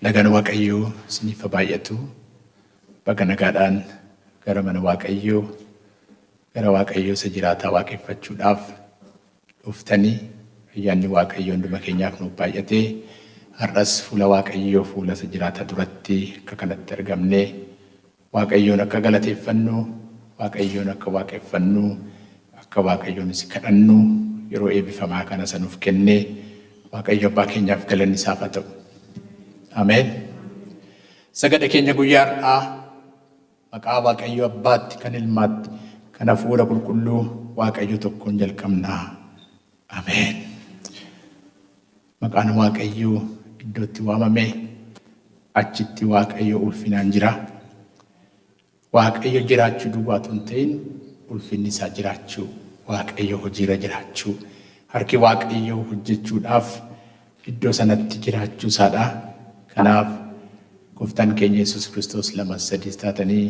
Nagaan Waaqayyoo isiniif baay'atu. Bakka nagaadhaan gara mana Waaqayyoo, gara Waaqayyoo isa jiraataa waaqeffachuudhaaf dhuftanii ayyaanni Waaqayyoo hunduma keenyaaf nuuf baay'atee har'as fuula Waaqayyoo fuula isa jiraataa duratti akka kanatti argamnee Waaqayyoon akka galateeffannu, Waaqayyoon akka waaqeffannu, akka Waaqayyoon isa kadhannu yeroo eebbifamaa kana sanuuf kennee Waaqayyo abbaa keenyaaf galanni isaaf haa ta'u. Ameen. Sagada keenya guyyaa har'aa maqaa Waaqayyo abbaatti, kan ilmaatti, kan hafuura qulqulluu Waaqayyo tokkoon jalqabnaa. Ameen. Maqaan Waaqayyo iddootti waamame achitti Waaqayyo ulfinaan jira. Waaqayyo jiraachuu duwwaa otoo hin ta'in ulfinni isaa jiraachuu, Waaqayyo hojiirra jiraachuu, harki Waaqayyo hojjechuudhaaf iddoo sanatti jiraachuu isaadha. Kanaaf Gooftaan keenya Yesuus Kiristoos lama sadii taatanii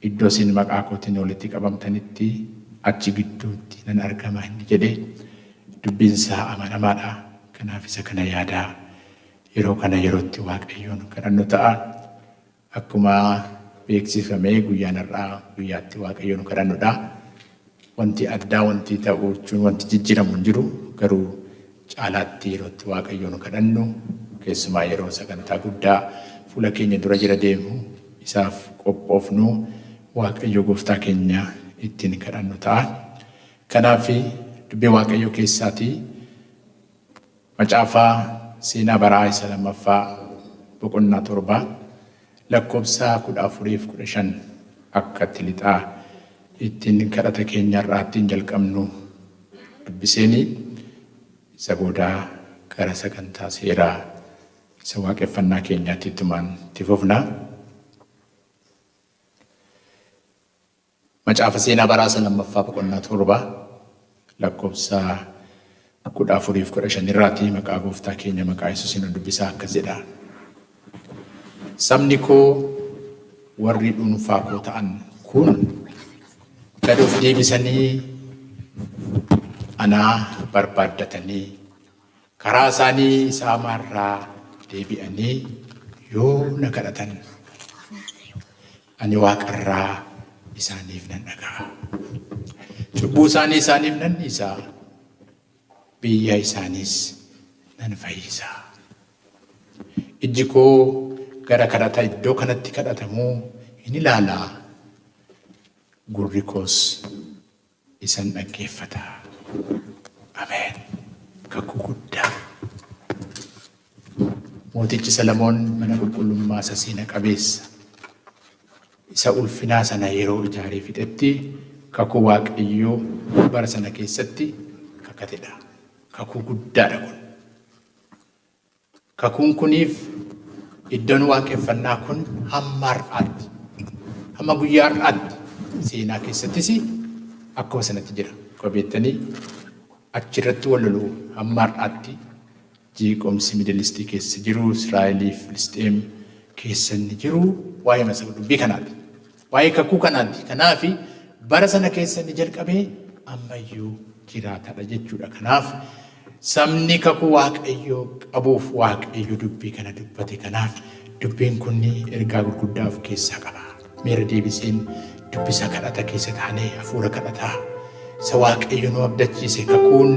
iddoo isin maqaa kootiin walitti qabamtanitti achi gidduutti nan argama inni jedhe dubbiin isaa amanamaadha. Kanaaf isa kana yaadaa yeroo kana yerootti Waaqayyoon kadhannu ta'a. Akkuma beeksifamee guyyaan har'aa guyyaatti Waaqayyoon kadhannudha. Wanti addaa wanti ta'uu jechuun wanti jijjiiramu hin jiru, garuu caalaatti yerootti Waaqayyoon kadhannu keessumaa yeroo sagantaa guddaa fuula keenya dura jira deemu isaaf qophoofnu Waaqayyo Gooftaa keenya ittiin kadhannu ta'a. Kanaaf dubbii Waaqayyo keessaatii Macaafaa Seenaa Baraa isa lammaffaa boqonnaa 7 lakkoofsa 14-15 akka lixaa ittiin kadhata keenya irraa ittiin jalqabnu dubbiseenii isa boodaa gara sagantaa seeraa isa waaqeffannaa keenyaatti ittumaan itti fufna. Macaafa Seenaa Baraa isa lammaffaa boqonnaa 7 lakkoofsa 14-15 irraati maqaa Gooftaa keenya maqaa Yesuusiin dubbisaa akkas jedha. Sabni koo warri dhuunfaa koo ta'an kun gad of deebisanii anaa barbaaddatanii karaa isaanii isa hamaarraa deebi'anii yoo na kadhatan ani Waaqarraa isaaniif nan dhaga'a. Cubbuu isaanii isaaniif nan dhiisa, biyya isaaniis nan fayyisa. Iji koo gara kadhata iddoo kanatti kadhatamuu hin ilaalaa, gurri koos isan dhaggeeffata. Ameen. Kakuu guddaa. Mootichi Salamoon mana qulqullummaa isa seena qabeessa isa ulfinaa sana yeroo ijaaree fixetti kakuu Waaqayyoo bara sana keessatti kakatedha. Kakuu guddaadha kun. Kakuun kuniif iddoon waaqeffannaa kun hamma har'aatti, hamma guyyaa har'aatti seenaa keessattis akkuma sanatti jira. Qabeettanii achirratti wal loluu hamma har'aatti jeequmsi Midilistii keessa jiru, Israa'elii fi Filisxeem keessa inni jiru waa'ee masa dubbii kanaati. Waa'ee kakuu kanaati. Kanaaf bara sana keessa inni jalqabee ammayyuu jiraatadha jechuudha. Kanaaf sabni kakuu Waaqayyoo qabuuf Waaqayyo dubbii kana dubbate. Kanaaf dubbiin kun ergaa gurguddaa of keessaa qaba. Meera deebiseen dubbisa kadhata keessa taanee hafuura kadhataa isa Waaqayyo nu abdachiise. Kakuun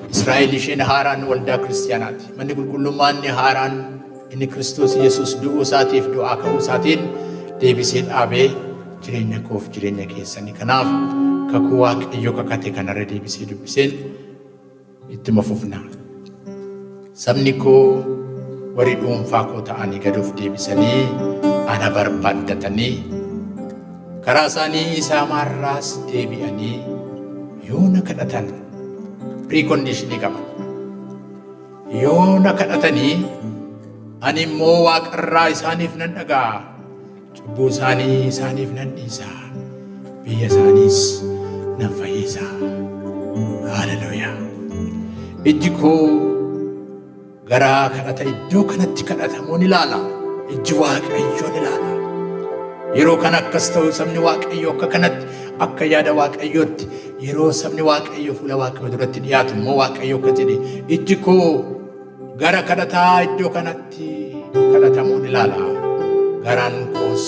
Israa'el isheen haaraan waldaa kiristaanaati. Manni qulqullummaa inni haaraan inni Kiristoos Yesuus du'uu isaatiif du'aa ka'uu isaatiin deebisee dhaabee jireenya koof jireenya keessanii. Kanaaf kakuu Waaqayyo kakate kanarra deebisee dubbiseen ittuma fufna. Sabni koo warri dhuunfaa koo ta'anii gad of deebisanii ana barbaaddatanii karaa isaanii isa hamaarraas deebi'anii yoo na kadhatan preconditionii qaba. Yoo na kadhatanii ani immoo Waaqarraa isaaniif nan dhaga'a, cubbuu isaanii isaaniif nan dhiisa, biyya isaaniis nan fayyisa. Haleluuyaa. Iji koo gara kadhata iddoo kanatti kadhatamuun ilaala. Iji Waaqayyoon ilaala. Yeroo kana akkas ta'u sabni Waaqayyoo akka kanatti akka yaada Waaqayyootti yeroo sabni Waaqayyoo fuula Waaqayyoo duratti dhiyaatu immoo Waaqayyoo akka jedhe iji koo gara kadhataa iddoo kanatti kadhatamuun ilaala. Garaan koos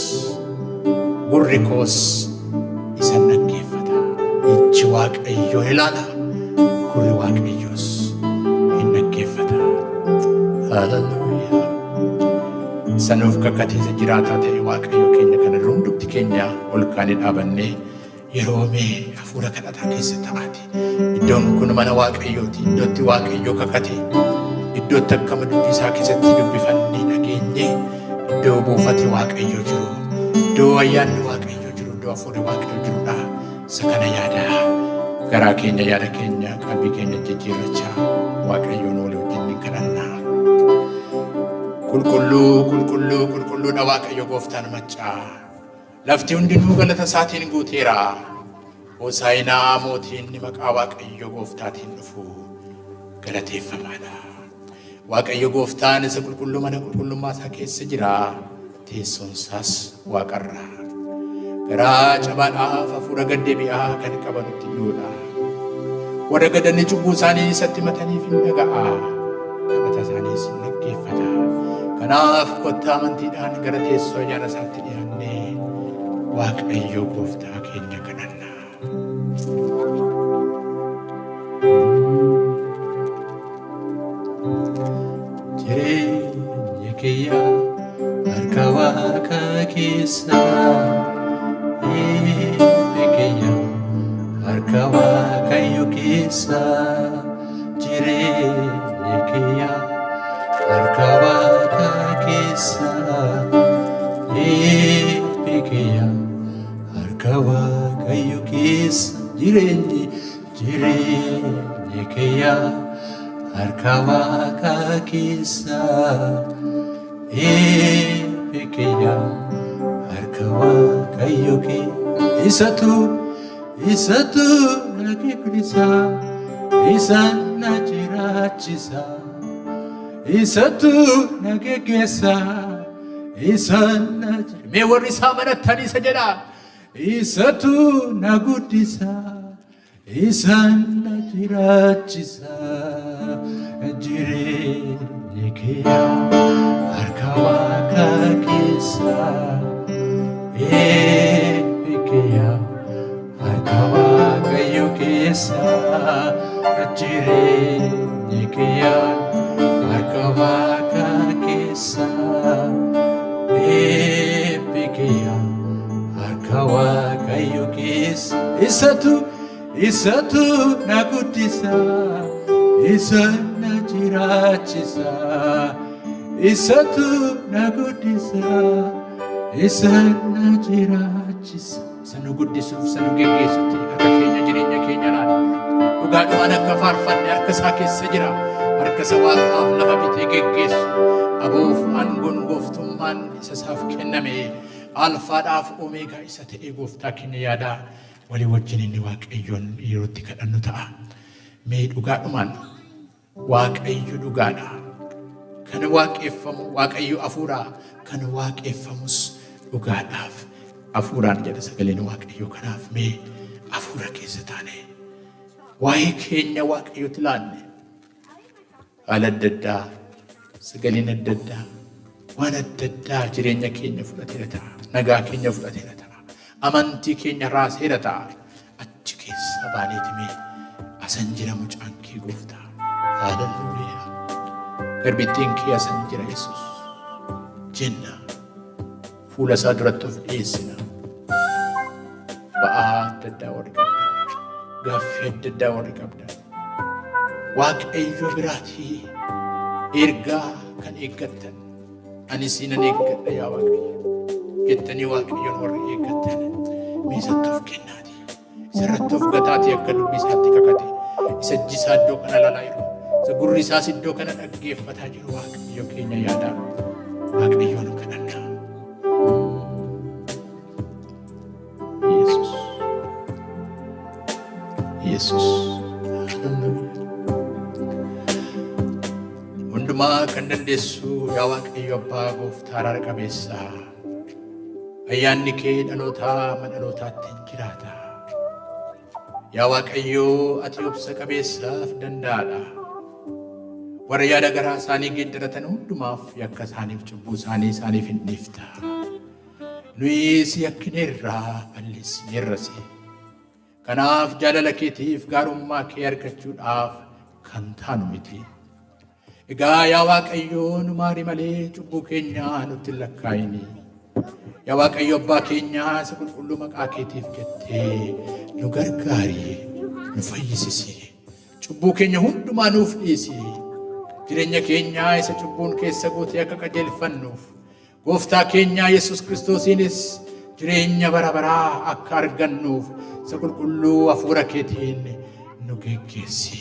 gurri koos isan dhaggeeffata. Iji Waaqayyoo ilaala, gurri Waaqayyoos hin dhaggeeffata. Hallelujah. Sanuuf kakatiisa jiraataa ta'e Waaqayyo keenya kana hundumti keenya ol kaanii dhaabannee yeroo mee hafuura kadhataa keessa ta'aati. Iddoon kun mana Waaqayyooti. Iddootti Waaqayyo kakate, iddootti akkama dubbii isaa keessatti dubbifannee dhageenye, iddoo buufate Waaqayyo jiru, iddoo ayyaanni Waaqayyo jiru, iddoo hafuurri Waaqayyo jirudha. Isa kana yaada garaa keenya, yaada keenya, qalbii keenya jijjiirrachaa Waaqayyoon walii wajjin ni kadhanna. Qulqulluu, qulqulluu, qulqulluudha Waaqayyo Gooftaan maccaa. Lafti hundinuu galata isaatiin guuteera. Hosaa'inaa mootiin maqaa Waaqayyo Gooftaatiin dhufu galateeffamaadha. Waaqayyo Gooftaan isa qulqulluu mana qulqullummaa isaa keessa jira. Teessoon isaas Waaqarra. Garaa cabaadhaaf hafuura gaddeebi'aa kan qabanutti dhiyoodha. Warra gadanni cubbuu isaanii isatti mataniif hin dhaga'a. Kadhata isaaniis hin dhaggeeffata. Kanaaf kottaa amantiidhaan gara teessoo ayyaana isaatti dhiyaannee Waaqayyo Gooftaa keenya kadhanna. Jireenya kiyya harka Waaqa keessa, eebbe kiyya harka Waaqayyo keessa. Jireenya kiyya harka Waaqa keessa, eebbe kiyya harka Waaqayyo keessa. Jireenya kiyya harka Waaqa keessa, eebbe kiyya harka Waaqayyo keessa. Isatu na guddisa, isa na jiraachisa. Isatu na geggeessa, isa na jiraachisa. Mee warri isaa amanatanii isa jedha. Isatu na guddisa, isa na jiraachisa. Jireenya kiyya harka Waaqa keessa, eebbe kiyya harka Waaqayyo keessa. Jireenya kiyya harka Waaqa keessa, eebbe kiyya harka Waaqayyo keessa. Isatu na guddisa, isa na jiraachisa. Isatu na guddisa, isa na jiraachisa. Sanu guddisuuf, sanu geggeessutti harka keenya, jireenya keenya laata. Dhugaadhumaan akka faarfanne harka isaa keessa jira. Harka isa Waaqaaf lafa bitee geggeessu. Aboof aangoon gooftummaan isa isaaf kenname. Alfaadhaaf Omeegaa isa ta'ee Gooftaa keenya yaada. Walii wajjin inni Waaqayyoon yerootti kadhannu ta'a. Mee dhugaadhumaan Waaqayyo dhugaadha. Kan waaqeffamu Waaqayyo hafuuraa, kan waaqeffamus dhugaadhaaf hafuuraan jedha sagaleen Waaqayyo. Kanaaf mee hafuura keessa taane waa'ee keenya Waaqayyotti laanne. Haala adda addaa, sagaleen adda addaa, waan adda addaa jireenya keenya fudhateera ta'a. Nagaa keenya fudhateera ta'a. Amantii keenya raaseera ta'a. Achi keessa baaneeti mee asan jira mucaan kee Gooftaa. Hallelujah. Garbittiin kee asan jira Yesuus jenna. Fuula isaa duratti of dhiyeessina. Ba'aa adda addaa warri qabdan, gaaffii adda addaa warri qabdan, Waaqayyo biraatii ergaa kan eeggattan, ani siinan eeggadha yaa Waaqayyo jettanii Waaqayyoon warri eeggattan mee isatti of kennaati. Isarratti of gataati akka dubbii isaatti kakate. Isa jisaa iddoo kana lalaa jiru, isa gurri isaas iddoo kana dhaggeeffataa jiru. Waaqayyo keenya yaada. Waaqayyoon kadhanna. Yesus. Hundumaa kan dandeessu yaa Waaqayyo Abbaa Gooftaa araara qabeessa. Ayyaanni kee dhalootaa madhalootaatti hin jiraata. Yaa Waaqayyo ati obsa qabeessaaf danda'aadha. warra yaada garaa isaanii geeddaratan hundumaaf yakka isaaniif cubbuu isaaniif hin dhiifta. Nuyi si yakkineerraa balleessineerrasi. Kanaaf jaalala keetiif gaarummaa kee argachuudhaaf kan taanu miti. Egaa yaa Waaqayyoo nu maari malee cubbuu keenya nutti hin lakkaa'ini. Yaa Waaqayyo abbaa keenyaa isa qulqulluu maqaa keetiif jettee nu gargaari, nu fayyisisi. Cubbuu keenya hundumaa nuuf dhiisi. Jireenya keenyaa isa cubbuun keessa guutee akka qajeelfannuuf Gooftaa keenya Yesuus Kiristoosiinis jireenya bara baraa akka argannuuf isa qulqulluu hafuura keetiin nu geggeessi.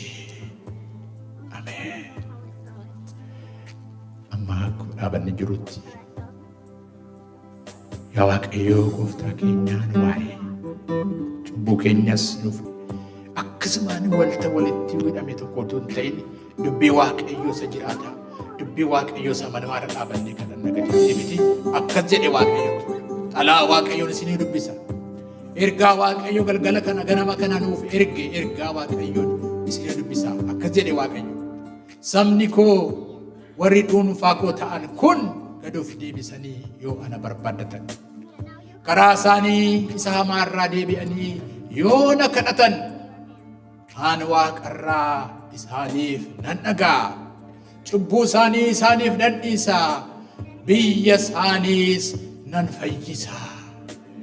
Ameen. Amma akkuma dhaabanni jirutti yaa Waaqayyoo Gooftaa keenyaa nu waa'ee cubbuu keenyas nuuf akkasumaan walitti hidhame tokko utuu hin ta'in dubbii Waaqayyoo isa jiraata. Dubbii Waaqayyoo isa amanamaa irra dhaabannee kan nagatii miti. Akkas jedhe Waaqayyo. Xalaa Waaqayyoon isinii dubbisa. Ergaa Waaqayyo galgala kana ganama kana nuuf erge ergaa Waaqayyoon isinii dubbisa. Akkas jedhe Waaqayyo. Sabni koo warri dhuunfaa koo ta'an kun gad of deebisanii yoo ana barbaadatan. Karaa isaanii isa hamaa irraa deebi'anii yoo na kadhatan ani Waaqarraa isaaniif nan dhaga'a. Cubbuu isaanii isaaniif nan dhiisa. Biyya isaaniis nan fayyisa.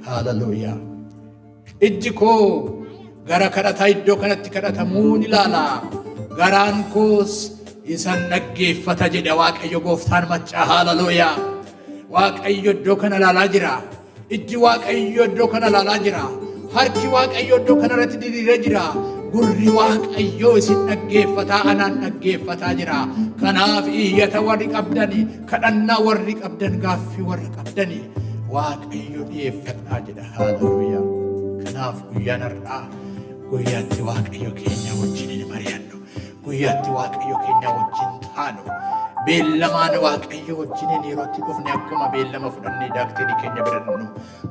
Hallelujah. Ijji koo gara kadhataa iddoo kanatti kadhatamuun ilaala. Garaan koos isan dhaggeeffata jedha Waaqayyo Gooftaan Maccaa. Hallelujah. Waaqayyo iddoo kana ilaalaa jira. Ijji Waaqayyo iddoo kana ilaalaa jira. Harki Waaqayyo iddoo kana irratti diriiree jira. Gurri Waaqayyo isin dhaggeeffataa anaan dhaggeeffataa jira. Kanaaf iyyata warri qabdani, kadhannaa warri qabdan, gaaffii warri qabdani Waaqayyo dhiyeeffadhaa jedha. Hallelujah. Kanaaf guyyaan har'aa guyyaatti Waaqayyo keenya wajjin mari'annu. Guyyaatti Waaqayyo keenya wajjin taanu. Beellamaan Waaqayyo wajjin yerootti dhufne akkuma beellama fudhannee daakterii keenya bira dhufnu.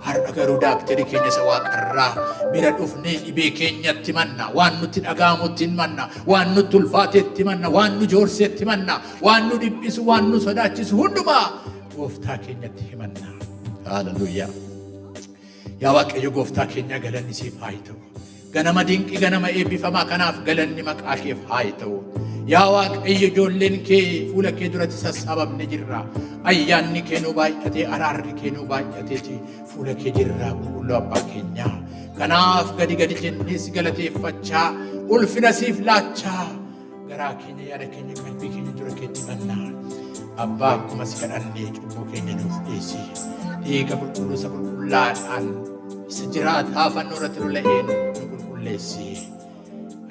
Har'a garuu daakterii keenya isa Waaqarraa bira dhufnee dhibee keenyatti manna. Waan nutti dhaga'amutti manna. Waan nutti ulfaatetti manna. Waan nu joorseetti manna. Waan nu dhiphisu, waan nu sodaachisu hundumaa Gooftaa keenyatti himanna. Hallelujah. Yaa Waaqayyo Gooftaa keenya galanni siif haa ta'u. Ganama dinqii ganama eebbifamaa kanaaf galanni maqaa keef haa ta'u. Yaa Waaqayyo ijoolleen kee fuula kee duratti sassaabamne jirra. Ayyaanni kee nu baay'atee, araarri kee nu baay'ateeti fuula kee jirra qulqulluu abbaa keenyaa. Kanaaf gadi jennee si galateeffachaa, ulfina siif laachaa, garaa keenya yaada keenya qalbii keenya dura keetti mannaa. Abbaa akkuma si kadhannee cubbuu keenya nuuf dhiisi. Dhiiga qulqulluu isa qulqullaadhaan isa jiraataa fannoo irratti lola'een nu qulqulleessi.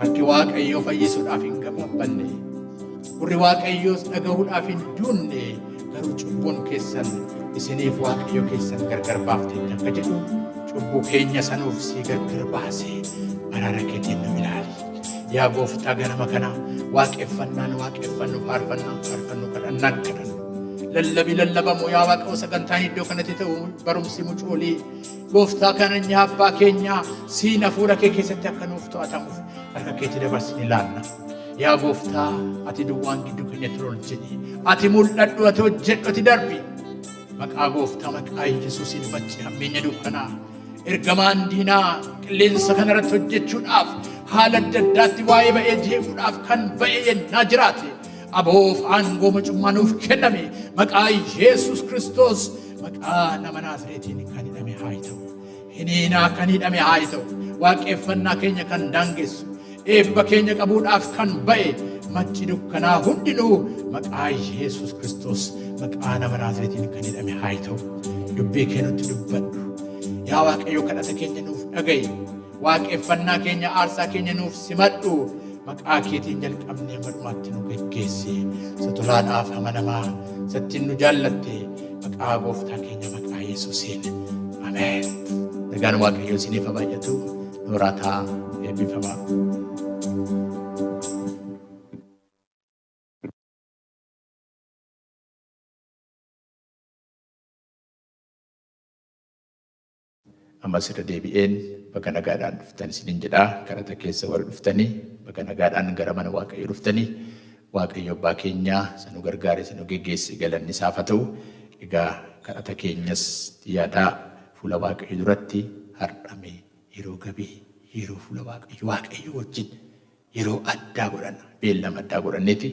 Harki Waaqayyoo fayyisuudhaaf hin gabbabbanne. Gurri Waaqayyoos dhaga'uudhaaf hin duunne. Garuu cubbuun keessan isiniif Waaqayyo keessan gargar baaftee akka jedhu cubbuu keenya sanuuf si gargar baase araara keetiin nu ilaali. Yaa Gooftaa ganama kana waaqeffannaan waaqeffannu, faarfannu kadhannaan kadhannu. Lallabamu yaa Waaqayyo sagantaan iddoo kanatti ta'u barumsi mucoolii Gooftaa kana abbaa keenya siin hafuura kee keessatti akka nuuf to'atamuuf harka keetti dabarsine ilaalla. Yaa Gooftaa ati duwwaan gidduu keenyatti ol jedhi. Ati mul'adhu, ati hojjedhu, ati darbi. Maqaa Gooftaa maqaa Yesuusiin machi hammeenya dukkanaa ergamaan diinaa qilleensa kanarratti hojjechuudhaaf haala adda addaatti waa'ee ba'ee jeequudhaaf kan ba'e yennaa jiraate aboof aangoo macummaa nuuf kenname maqaa Yesuus Kiristoos maqaa nama Naazreetiin kan hidhame haa ta'u. Hiniinaa kan hidhame haa ta'u. Waaqeffannaa keenya kan daangessu eebba keenya qabuudhaaf kan ba'e machi dukkanaa hundinuu maqaa Yesuus Kiristoos maqaa nama Naazreetiin kan hidhame haa ta'u. Dubbii kee nutti dubbadhu. Yaa Waaqayyo kadhata keenya nuuf dhaga'i. Waaqeffannaa keenya aarsaa keenya nuuf simadhu. Maqaa keetiin jalqabnee dhumaatti nu geggeessi. Satulaadhaaf amanamaa sattiin nu jaallatte maqaa Gooftaa keenya maqaa Yesuusiin. Ameen. Nagaan Waaqayyo isiniif haa baay'atu. Noorataa eebbifamaa. Ammas irra deebi'een bakka nagaadhaan dhuftan isiniin jedhaa. Kadhata keessa warra dhuftanii bakka nagaadhaan gara mana Waaqayyoo dhuftanii waaqayyo abbaa keenyaa sanu gargaare sanu geggeessi galanni isaaf haa ta'u. Egaa kadhata keenyas yaadaa fuula waaqayyo duratti hardhame yeroo gabii yeroo fuula waaqayyo wajjin yeroo addaa godhanna beellama addaa godhanneeti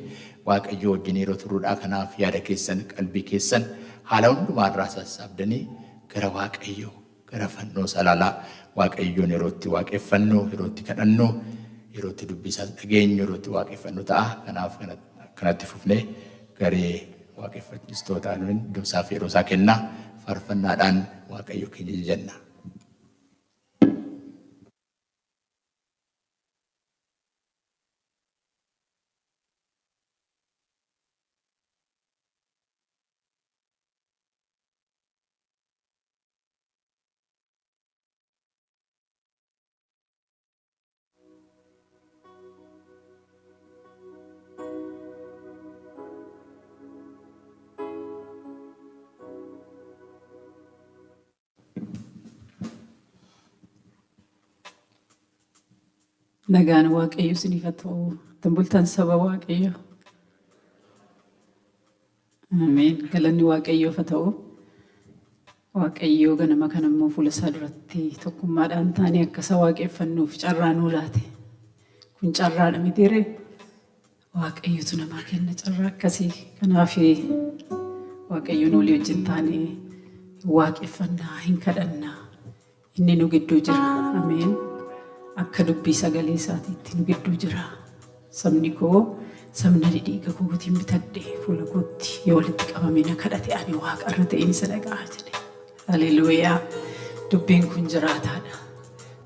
waaqayyo wajjin yeroo turuudhaa. Kanaaf yaada keessan qalbii keessan haala hundumaarraa sassaabdanii gara waaqayyo gara fannoo salaalaa waaqayyoon yerootti waaqeffannoo yerootti kadhannoo yerootti dubbisaa dhageenyu yerootti waaqeffannoo ta'a. Kanaaf kanatti fufnee garee waaqeffachiistootaan iddoonsaa fi yeroo isaa kennaa faarfannaadhaan waaqayyo keenya jenna. Nagaan waaqayyo isiniif haa ta'u. Tambultaan saba waaqayyo. Ameen. Galanni waaqayyoof haa ta'u. Waaqayyo ganama kana immoo fuula isaa duratti tokkummaadhaan taanee akka isa waaqeffannuuf carraa nuu laate. Kun carraadha mitiiree? Waaqayyotu namaa kenna carraa akkasii. Kanaaf waaqayyoon olii wajjin taanee waaqeffannaa hin kadhannaa. Inni nu gidduu jira. Ameen. Akka dubbii sagalee isaatiitti nu gidduu jira. Sabni koo sabna dhiiga kootiin bitadhe fuula kootti yoo walitti qabame na kadhate ani waaqa irra ta'een isa dhaga'a jedhe. Haleluuyaa. Dubbiin kun jiraataadha.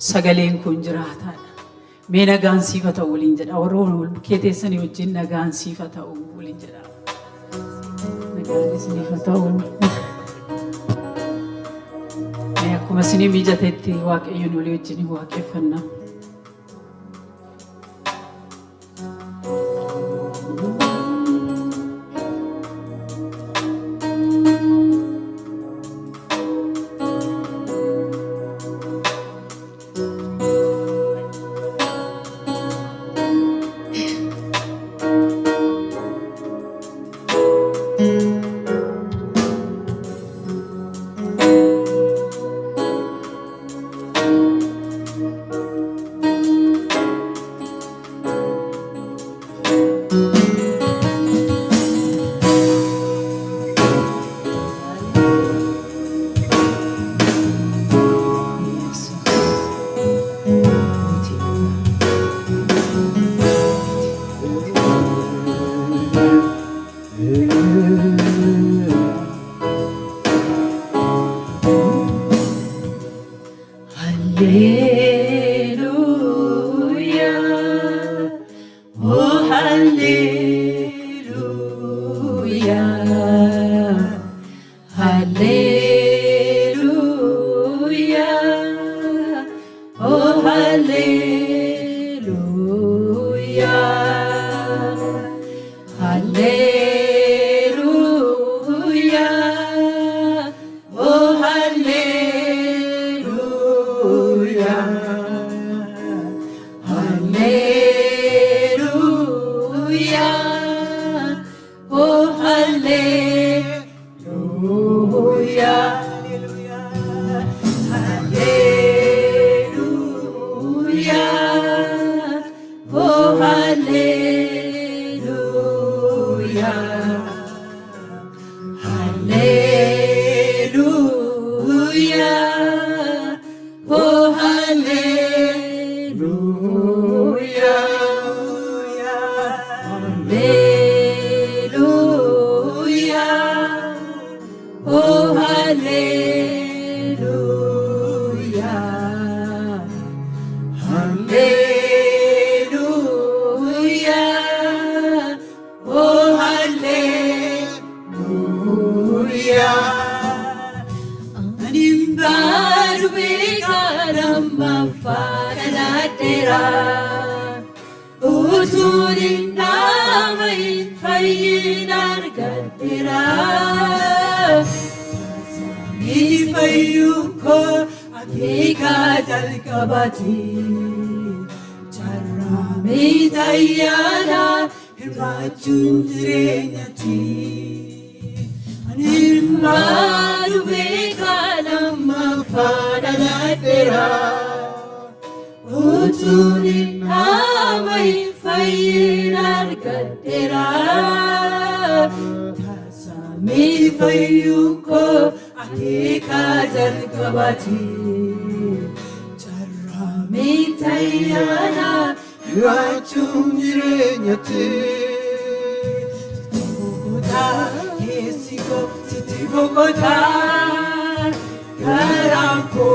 Sagaleen kun jiraataadha. Mee nagaan siif haa ta'u waliin jedha. Warra wal bukkee teessanii wajjin nagaan siif haa ta'u waliin jedha. Nagaan isiniif haa ta'u. Akkuma isinii mijateetti waaqayyoon olii wajjin waaqeffannaa. Raju Direnyati Animadu Bekalam Mafana Latera Utunin Amai Fayinar Gatera Tasami Fayuko Akika Zarkabati Charami Tayana Raju Direnyati Kesiko Siti Bogota Karamko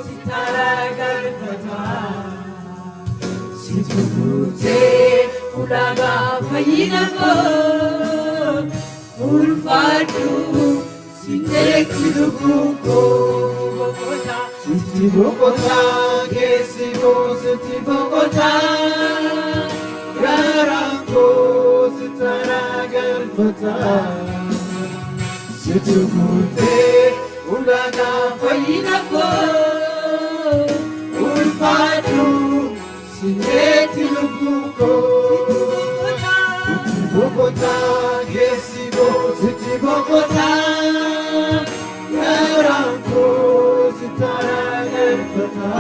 Sitara Garfata Situte Ulaga Fayinako Ulfatu Sitek Situko Bogota Siti Bogota Kesiko Siti Bogota Karamko Sitara Garfata Situkute Ulaga Fayinako Ulfatu Sineti Lubuko Siti Bogota Gesigo Siti Bogota Yaranko Sitara Garfata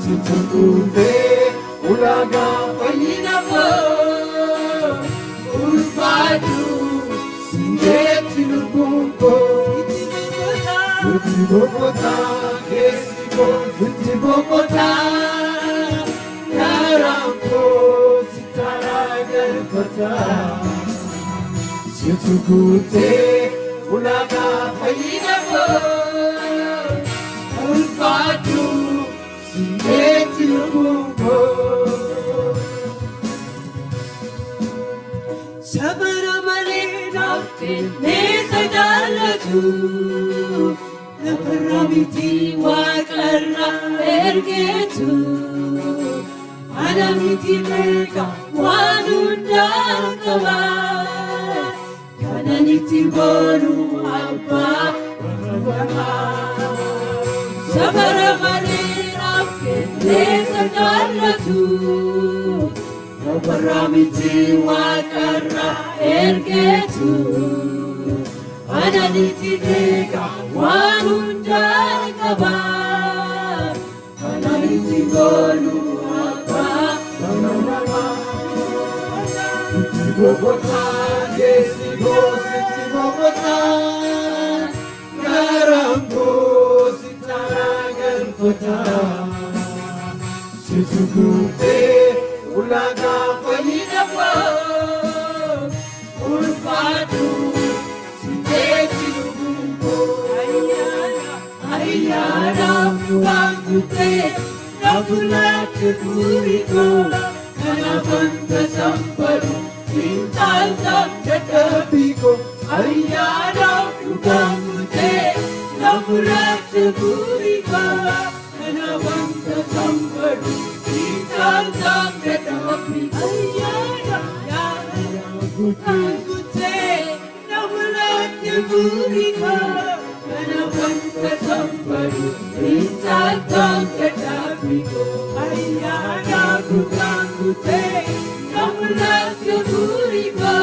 Situkute Ulaga Fayinako Ulfatu Sineti Lubuko Siti Bogota Gesigo Siti Bogota Yaranko Sitara Garfata Situkute Ulaga Fayinako Ulfatu Sineti Lubuko Sabaramale Naftin Nesa Jalatu Naparamiti Wakarra Ergetu Anamiti Merka Wanunda Kava Kananiti Boru Abba Sabaramale Naftin Nesa Jalatu Naparamiti Wakarra Ergetu Ananiti Merka Wanunda Kava Kananiti Boru Bogota, Gesigo, Siti Bogota, Karamko, Sitara Garfata, Situkute, Ulaga Fayinako, Ulfatu, Sineti Lubuko, Ayana, Bangute, Nabulate Puriko, Kanavanta Samparu, Intalta Tetapiko, Ayana Fugangute, Nabulate Puriko, Kanavanta Samparu, Intalta Tetapiko, Ayana Fugangute, Nabulate Puriko, Kanavanta Samparu, Intalta Tetapiko, Ayana Fugangute, Namulate Puriko,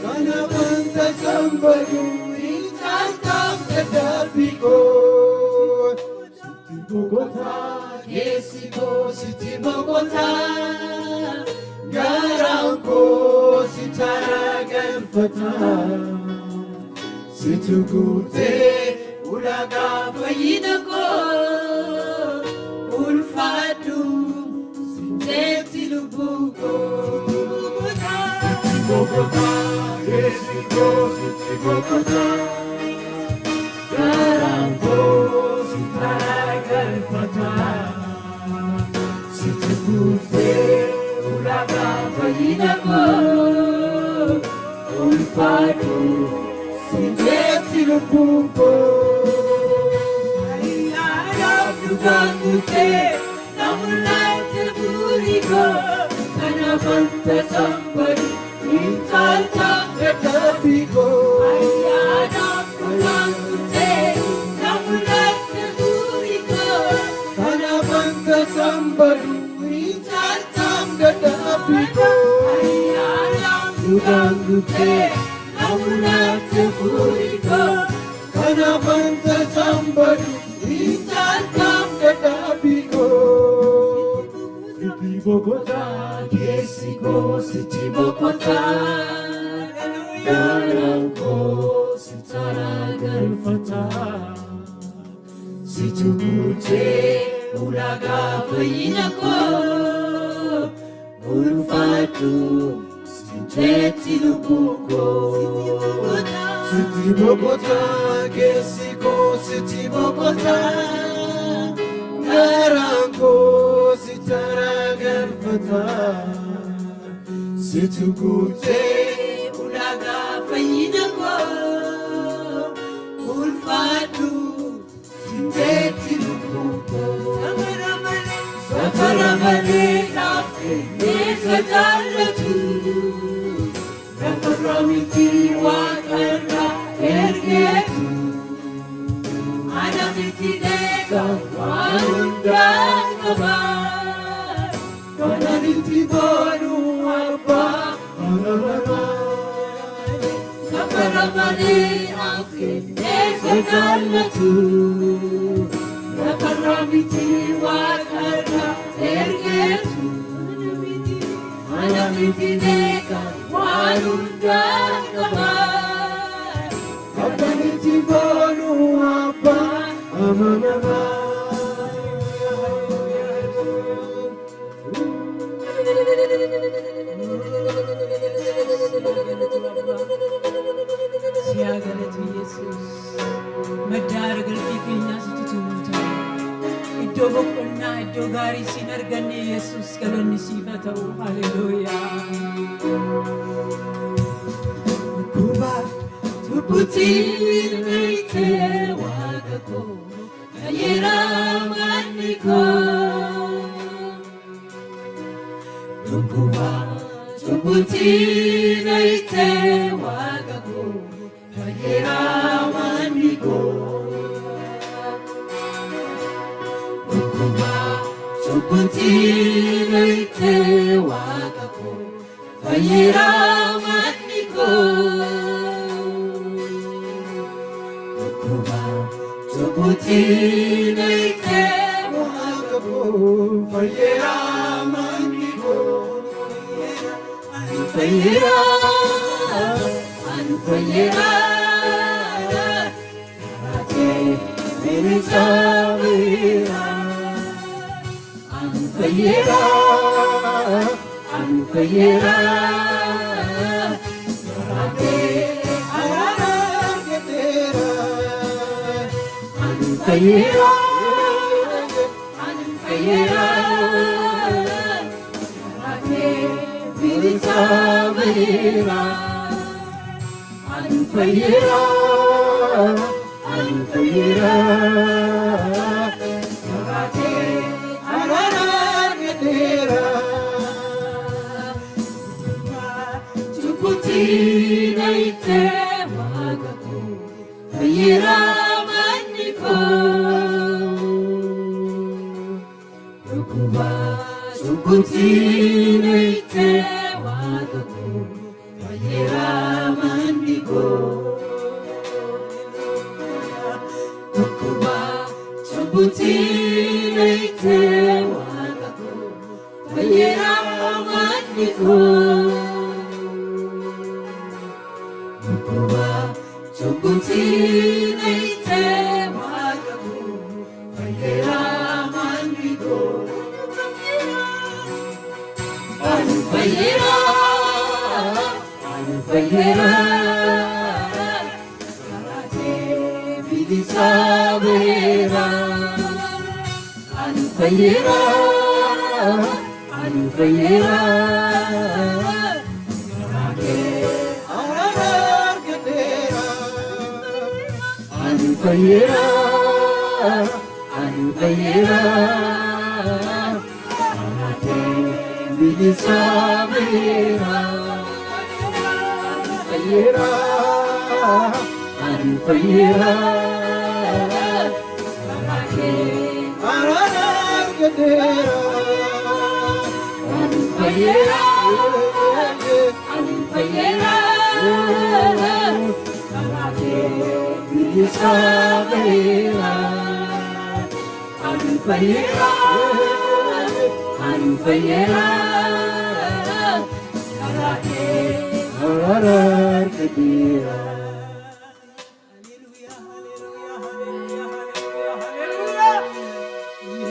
Kanavanta Samparu, Intalta Tetapiko, Siti Bogota, Gesigo, Siti Bogota, Yaranko, Sitara Garfata, Situkute, Ulaga Fayinako, Ulfatu, Sineti Lubuko, Siti Bogota, Gesigo, Siti Bogota, Yaranko, Sitara Garfata, Situkute, Ulaga Fayinako, Ulfatu, Sineti Lubuko, Ayana Fugangute, Namulate Puriko, Kanavanta Samparu, Intalta Tetapiko, Ayana Fugangute, Namulate Puriko, Kanavanta Samparu, Intalta Tetapiko, kute namuna tefuriko kanafan tasambadu intaltam dadabiko Siti Bogota kesiko Siti Bogota Daranko sitara garfata Situ kute ulaga fayinako Ulfatu Siti lubuko Siti Bogota kesiko Siti Bogota Daranko sitara garfata Situ kute ulaga fayinako Ulfatu Siti lubuko Safaramale nafke nesajallatu Rafaramiti wakarra ergetu Anamiti deka warundan kabar Anamiti boru abba Safaramale nafke nesajallatu Rafaramiti wakarra ergetu Anamiti deka warundan kabar Anamiti boru abba amanama Siya galatu Yesus Madara galti kenya situtumuta Iddo boqonna iddo gaarii sin arganne Yesus galanni siif haa ta'u haleluuyaa Kuba tubutiin meeyte waaqa koo kayyeeraa manni koo Kuba tubutiin meeyte waaqa koo kayyeeraa manni koo Tubutiin meeyte waaqa koo kayyeeraa manni koo Tubutiin meeyte waaqa koo kayyeeraa manni koo Ani fayyeeraa Karatee bilisameera Ani fayyeeraa Karatee arargeteera Ani fayyeeraa Karatee bilisameera Ani fayyeeraa Karatee arargeteera Tubutiin meeyte waaqa koo kayyeeraa manni koo Tubutiin meeyte waaqa koo kayyeeraa manni koo Tubutiin meeyte waaqa koo kayyeeraa manni koo Tubutiin meeyte waaqa koo kayyeeraa manni koo Ani fayyeeraa Karatee bilisameera Ani fayyeeraa Karatee arargeteera Ani fayyeeraa Karatee bilisameera Ani fayyeeraa Karatee arargeteera Ani fayyeeraa sabela anfayera karake Arar kadira hallelujah hallelujah hallelujah hallelujah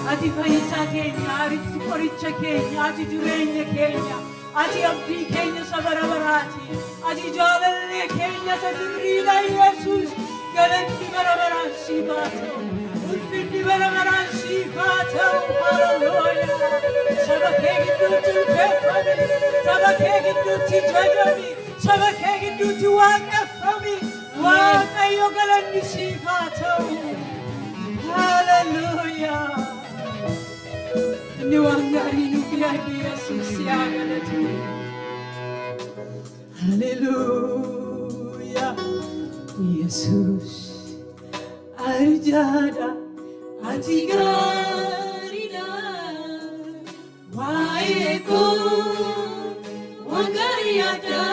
Ati fayyisa keenya, ati qoricha keenya, ati jireenya keenya, ati abdii keenya isa bara baraati, ati jaalallee keenya isa sirriidha Yesuus. Galanni bara baraan siif haa ta'u, ulfinni bara baraan siif haa ta'u. Hallelujah. Saba kee gidduutti ulfeeffami, saba kee gidduutti jajami, saba kee gidduutti waaqeffami. Waaqayyo galanni siif haa ta'u. Hallelujah. Ni wangari nubiadi Yesus ya galatu. Hallelujah. Yesus arjada atigarida waeko wangari ada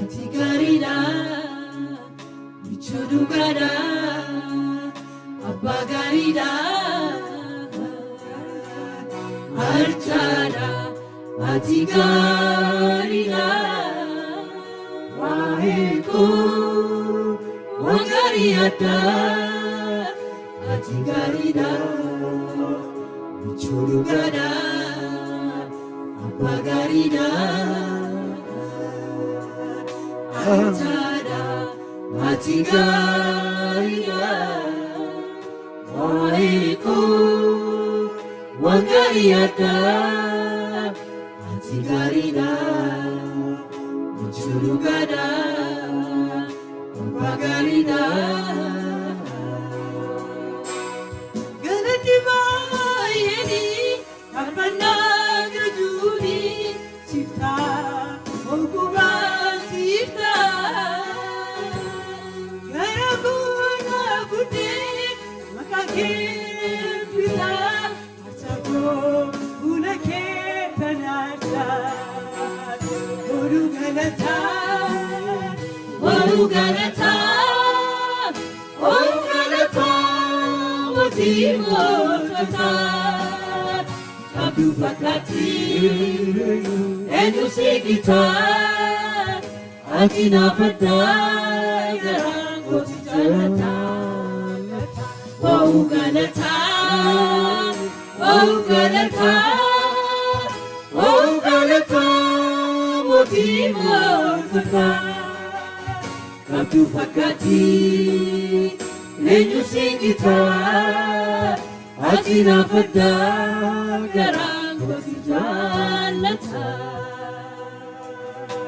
atigarida bichudugada abagarida arjada atigarida waeko wangariada atigarida bichurugada abagarida arjada atigarida waeko wangariada atigarida bichurugada abagarida galati bayeni karmana gajuni sifta okuba sifta garabuna fude makake pisa asago ulake tanata oru galata Motimota Kabdu fakati Enu sigita Atina fadai Garang koti jalata Galata Motimota Kabdu fakati Enu sigita Atina fadda garang koti jalata.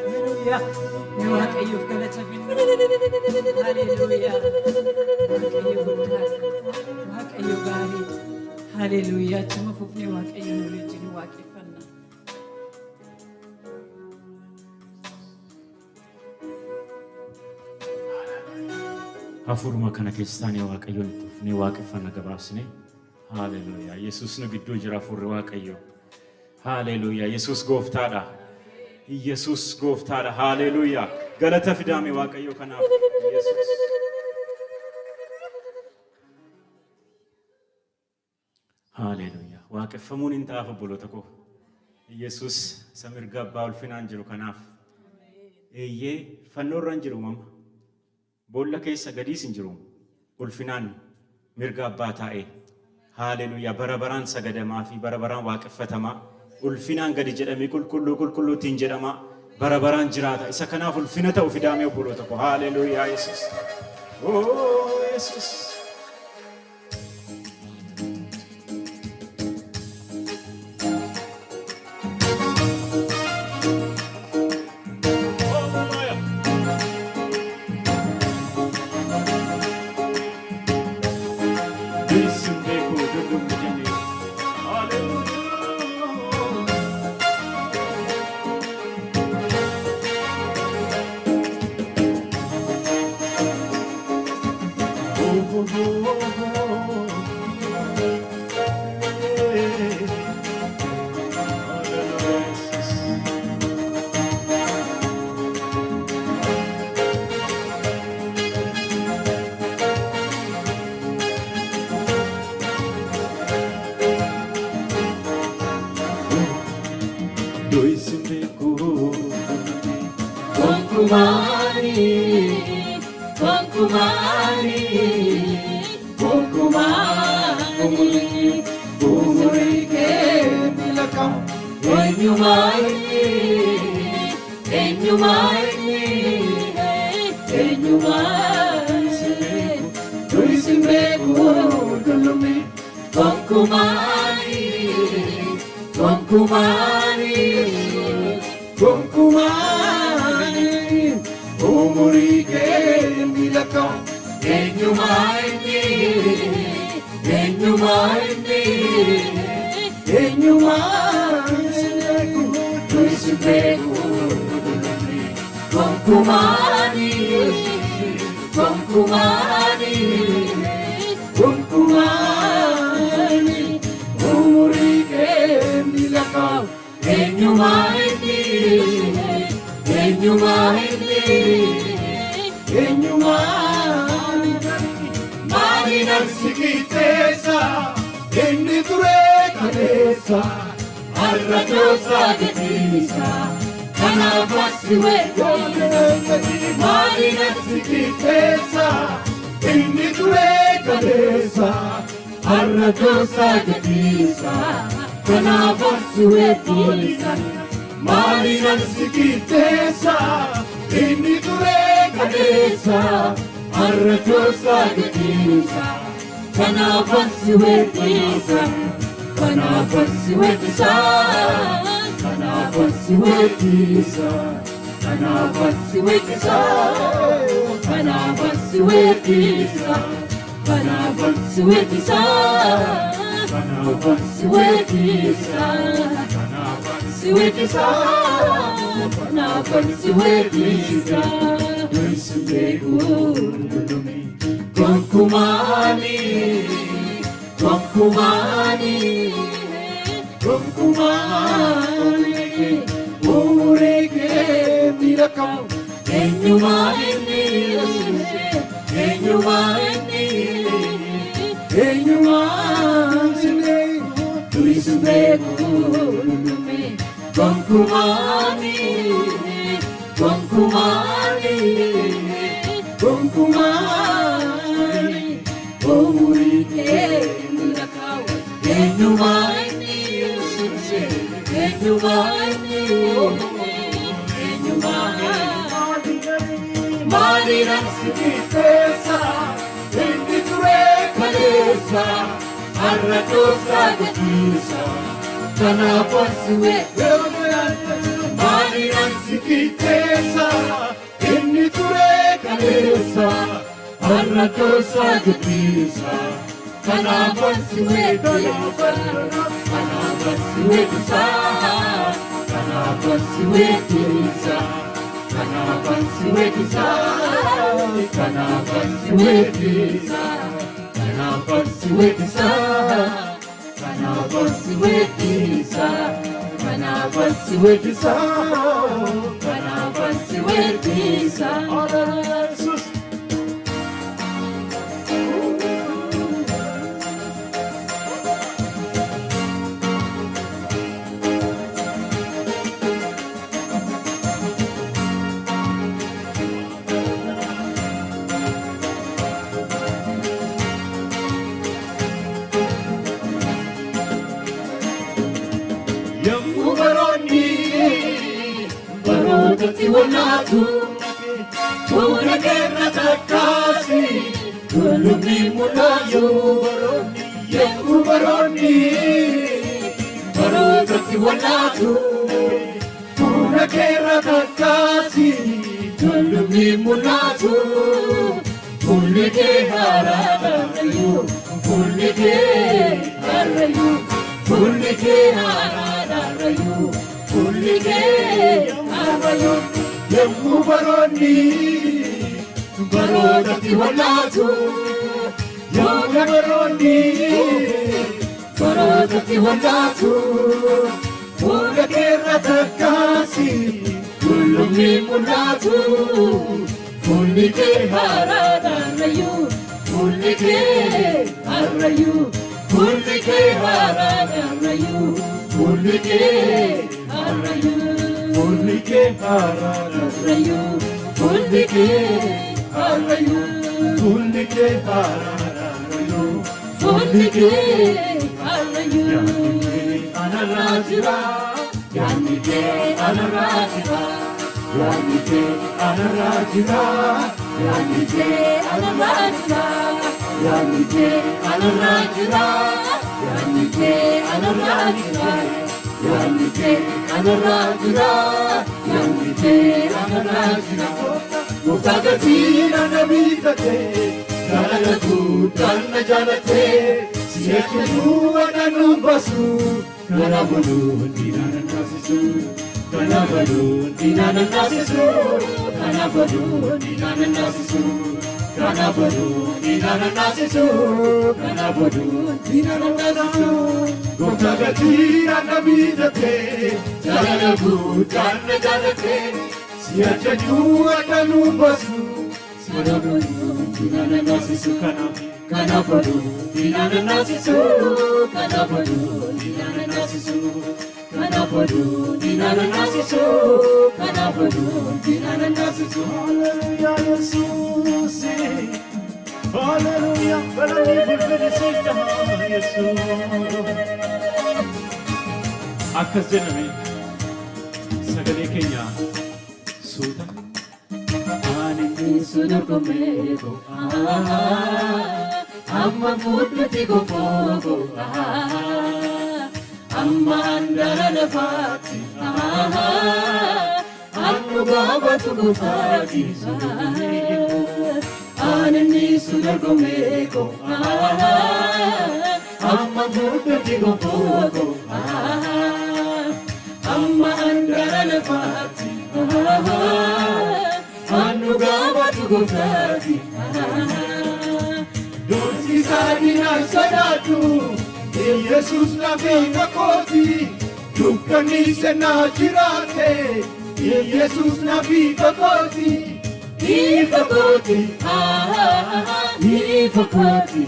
Hallelujah. Waaqayyoof galata finna. Hallelujah. Waaqayyo gaarii. Hallelujah. Achuma fufnee waaqayyo nu wajjin waaqeffanna. Hafuruma kana keessanii waaqayyoon ni waaqeffanna gabaabsine. Hallelujah. Yesus nu gidduu jira furri waaqayyo. Hallelujah. Yesus gooftaadha. Yesus gooftaadha. Hallelujah. Galata fidaame waaqayyo kanaaf. Yesus. Hallelujah. Waaqeffamuun hin ta'a obboloota koo. Yesus samirga abbaa ulfinaan jiru kanaaf. Eeyyee fannoorra hin jiru mama. Boolla keessa gadiis hin jiru. Ulfinaan mirga abbaa taa'e. Hallelujah. Barabaraan sagadamaa fi barabaraan waaqeffatamaa. Ulfinaan gadi jedhamee qulqulluutiin jedhamaa. Barabaraan jiraata. Isa kanaaf ulfina ta'u fidaamee obboloota koo. Hallelujah. Yesus. Oh, Yesus. doisimbeku Konkumani, Konkumani, Konkumani, umurike nilakam Enyumani, Enyumani, Enyumani, doisimbeku dulumi Konkumani, Konkumani, Konkumani umurike nilakam Enyumani, Enyumani, enyumansineku Doisimbeku Konkumani, Konkumani, Konkumani umurike nilakam Enyumani, Enyumani, enyumani Mani sikitesa inni ture kalesa Arrajosa Gedisa, Kanavasiwe, Mani sikitesa inni ture kalesa Arrajosa Gedisa, Kanavasiwe, mali sikitesa inni ture kalesa Arrajosa Gedisa, Kanavasiwe, Kanavasiwe, Kanavasiwe, Kanavasiwe, Kanavasiwe, Kanavasiwe, Kanavasiwe, Konkumani, Konkumani, Konkumani umurike nilakam Enyumani, Enyumani, enyumansineku Doisimbeku Konkumani, Konkumani, Konkumani umurike Enyumani, Enyumani, Enyumani, Mani sikitesa inni ture kalesa Arrajosa Gedisa, Kanavasiwe, mali sikitesa inni ture kalesa Arrajosa Gedisa, Kanavasiwe, Kanavasiwe, Kanavasiwe, Kanavasiwe, Kanavasiwe, Kanavasiwe, Kanavasiwe, Kanavasiwe, Kanavasiwe, Barootatti walnaatu, fuula keerra takkaasi, tullumni mul'atu. Yemmuu baroonni barootatti walnaatu, fuula keerra takkaasi, tullumni mul'atu. Fuulli kee haaraadhaarayyuu, fuulli kee haarayyuu, fuulli kee haaraadhaarayyuu. yemmuu baroonni barootatti walnaatu, yemmuu baroonni barootatti walnaatu. fuula keerra takkaasi, tullumni mul'atu. Fuulli kee haaraadhaarayyuu, fuulli kee haarayyuu, fuulli kee haaraadhaarayyuu, fuulli kee haarayyuu. Fulike hararayu, fulike harayu, fulike hararayu, fulike harayu. Anarajira, yanike anarajira, yanike anarajira, yanike anarajira, yanike anarajira, yanike anarajira. Yanike anarajira, yanike anarajira. Muftagatira nabizate, jalatu tanna jalate. Siyechu ananu basu, kanabulu dinana nasisu, kanabulu dinana nasisu, kanabulu dinana nasisu, kanabulu dinana nasisu, kanabulu dinana nasisu. Muftagatira nabizate, jalatu tanna jalate. Siyechu ananu basu, kanabulu dinana nasisu, kanabulu dinana nasisu, kanabulu dinana nasisu, kanabulu dinana nasisu, kanabulu dinana nasisu. Hallelujah, Jesus. Hallelujah, hallelujah, Jesus. Akkas jenname sagalee keenya suuta. Ani sunuko mego, amma fuudhuti gofogo, amma andara lafati, annu gaabatu gofati. Ani sunuko mego, amma fuudhuti gofogo, amma andara lafati. Annu gaabatu gofati. Dorsi sadina sadatu, Jesus na vina koti. Dukkani se na jirate, Jesus na vina koti. Ifakoti, ifakoti,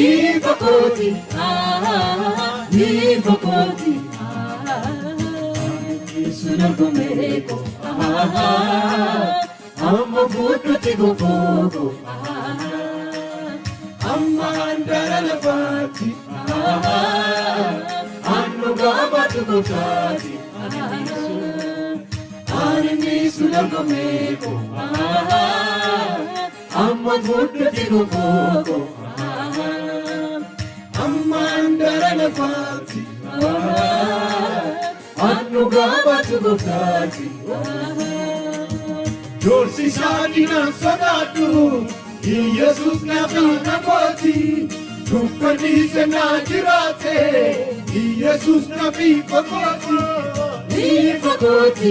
ifakoti, ifakoti. Sunagomeko, amma fuudhuti gofogo, amma andara lafati, annu gaabatu gofati. Ani sunagomeko, amma fuudhuti gofogo, amma andara lafati. Annu gaabatu gofati. Dorsi sadina sadatu, Jesus na vina koti. Dukkani se na jirate, Jesus na vina koti. Ifakoti,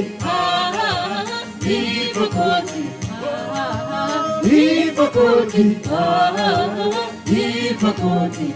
ifakoti, ifakoti, ifakoti.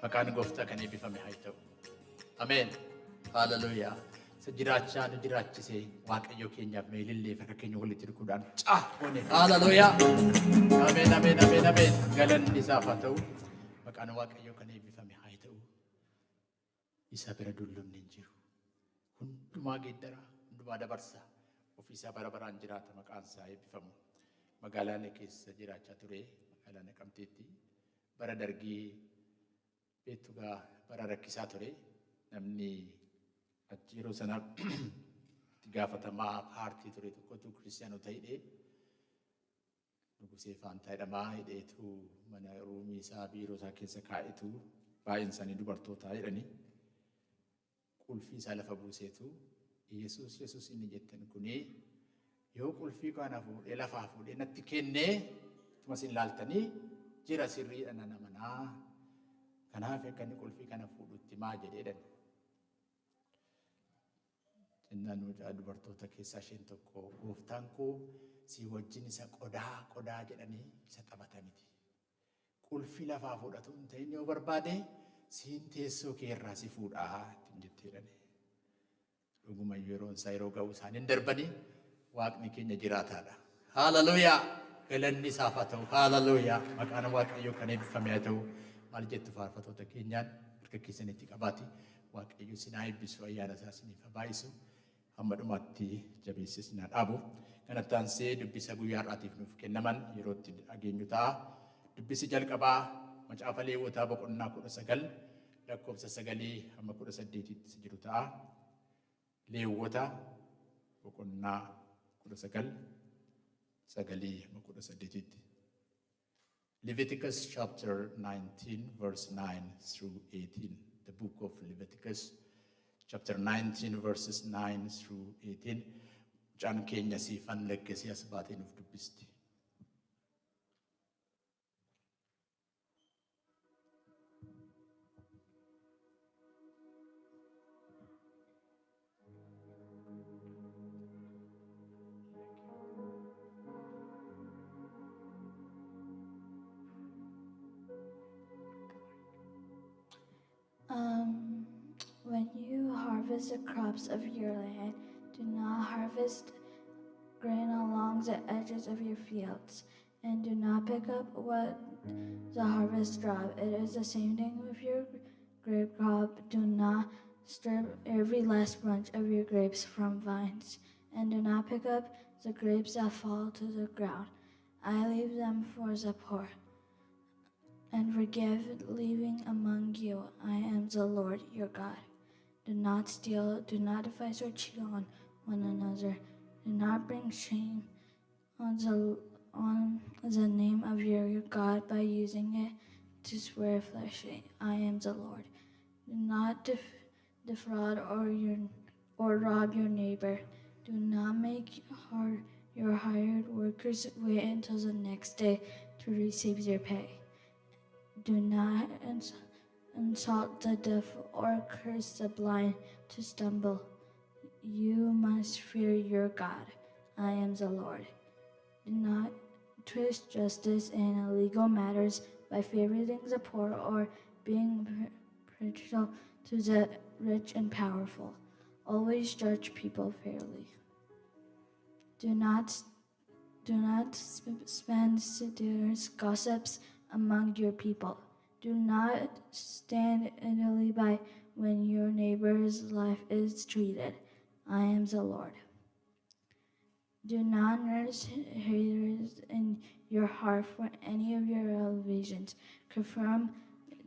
Maqaan gooftaa kan eebbifame haa ta'u. Ameen. Hallelujah. Jiraachaa nu jiraachisee Waaqayyo keenyaaf meelillee farka keenya walitti dhukuudhaan caafone. Hallelujah. Ameen, ameen, ameen, ameen. Galanni isaaf haa ta'u. Maqaan Waaqayyo kan eebbifame haa ta'u. Isa bira dullumni hin jiru. Hundumaa geeddara, hundumaa dabarsa. Ofiisaa bara baraan jiraata maqaan isaa eebbifamu. Magaalaa keessa jiraachaa ture, magaalaa Naqamteetti bara dargii beektugaa bara rakkisaa ture namni achi yeroo sana itti gaafatamaa paartii ture tokkotu kiristaanota hidhee Nugusee Faantaa jedhamaa hidheetu mana ruumii isaa biiroo isaa keessa kaa'etu baay'een isaanii dubartootaa jedhanii qulfii isaa lafa buuseetu Yesuus inni jettan kunii yoo qulfii kana fuudhee lafaa fuudhee natti kennee tumas hin laaltanii jira sirriidha nana manaa kanaaf akka inni qulfii kana fuudhutti maa jedheedhan. Jennaan dubartoota keessaa isheen tokko gooftaan koo si wajjin isa qodaa jedhanii isa taphata miti. Qulfii lafaa fuudhatu hin ta'in yoo barbaade siin teessoo kee irraa si fuudhaa ittiin jetteedhani. Dhuguma yeroon isaa yeroo ga'u isaaniin darbanii waaqni keenya jiraataadha. Haaleluyyaa! Galanni isaaf haa ta'u. Haaleluyyaa! Maqaan Waaqayyoo kan eebbifame haa ta'u. Maal jettu faarfattoota keenyaan harka keessanitti qabaati. Waaqayyo isin haa eebbisu, ayyaana isaa isiniif haa baay'isu. Hamma dhumaatti jabeessee isin haa dhaabu. Kanatti aansee dubbisa guyyaa har'aatiif nuuf kennaman yerootti dhageenyu ta'a. Dubbisi jalqabaa macaafa Lewwotaa boqonnaa 19 lakkoofsa 9 hamma 18tti jiru ta'a. Lewwota boqonnaa 19 9 hamma 18tti. Leviticus chapter 19 verse 9 through 18. The book of Leviticus chapter 19 verses 9 through 18. Jaan keenya siifan lekkesii as baatee nuuf dubbisti. When you harvest the crops of your land, do not harvest grain along the edges of your fields, and do not pick up what the harvest drop. It is the same thing with your grape crop. Do not strip every last bunch of your grapes from vines, and do not pick up the grapes that fall to the ground. I leave them for the poor, and forgive living among you. I am the Lord your God. Do not steal, do not devise or cheat on one another. Do not bring shame on the name of your God by using it to swear fleshly. I am the Lord. Do not defraud or rob your neighbor. Do not make your hired workers wait until the next day to receive their pay. Do not insult the deaf or curse the blind to stumble. You must fear your God. I am the Lord. Do not twist justice in legal matters by favoring the poor or being partial to the rich and powerful. Always judge people fairly. Do not spend slanderous gossips among your people. Do not stand idly by when your neighbor's life is treated. I am the Lord. Do not nurse haters in your heart for any of your elevations. Confirm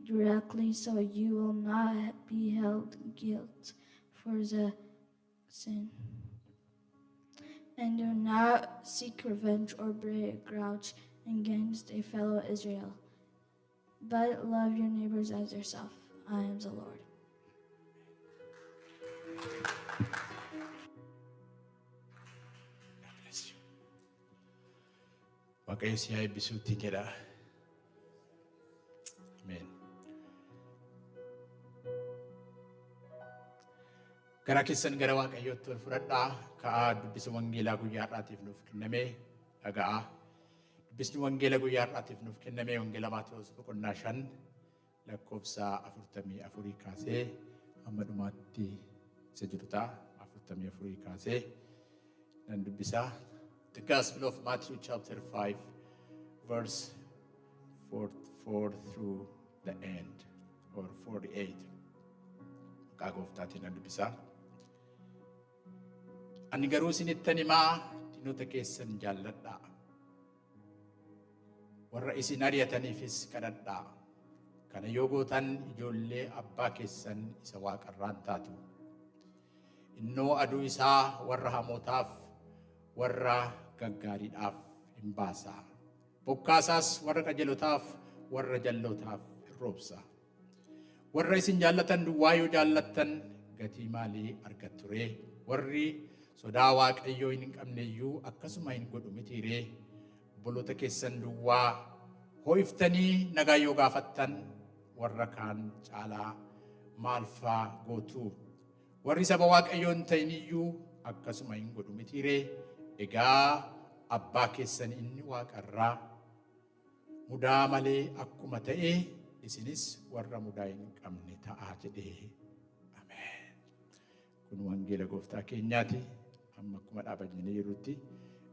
directly so you will not be held guilty for the sin. And do not seek revenge or bear a grudge against a fellow Israel, but love your neighbors as yourself. I am the Lord. God bless you. Waaqayyo si haa eebbisuutti jedha. Amen. Gara keessan gara Waaqayyootti ol fudhadhaa. Ka'aa dubbisa wangeelaa guyyaa har'aatiif nuuf kenname dhaga'aa. Dubbisni wangeela guyyaa har'aatiif nuuf kenname wangeela Maatewos boqonnaa 5 lakkoofsa 44 kaasee hamma dhumaatti isa jiru ta'a. 44 kaasee nan dubbisaa. The Gospel of Matthew chapter 5 verse 44 through the end or 48. Maqaa Gooftaatiin nan dubbisaa. Ani garuu isinittan himaa diinota keessan jaalladhaa. Warra isin ari'ataniifis kadhadhaa. Kana yoo gootan ijoollee abbaa keessan isa waaqarraan taatu. Innoo aduu isaa warra hamootaaf warra gaggaariidhaaf hin baasa. Bokkaasaas warra qajeelotaaf warra jallootaaf hin roobsa. Warra isin jaallatan duwwaa yoo jaallattan gatii maalii argattu ree? Warri sodaa Waaqayyoo hin qabneyyuu akkasuma hin godhu miti ree? Obboloota keessan duwwaa hoo'iftanii nagaa yoo gaafattan warra kaan caalaa maal faa gootu? Warri saba Waaqayyoo hin ta'iniyyuu akkasuma hin godhu miti ree? Egaa abbaa keessan inni waaqarraa mudaa malee akkuma ta'e isinis warra mudaa hin qabne ta'aa jedhee. Ameen. Kun wangeela gooftaa keenyaati. Amma akkuma dhaabannee jirutti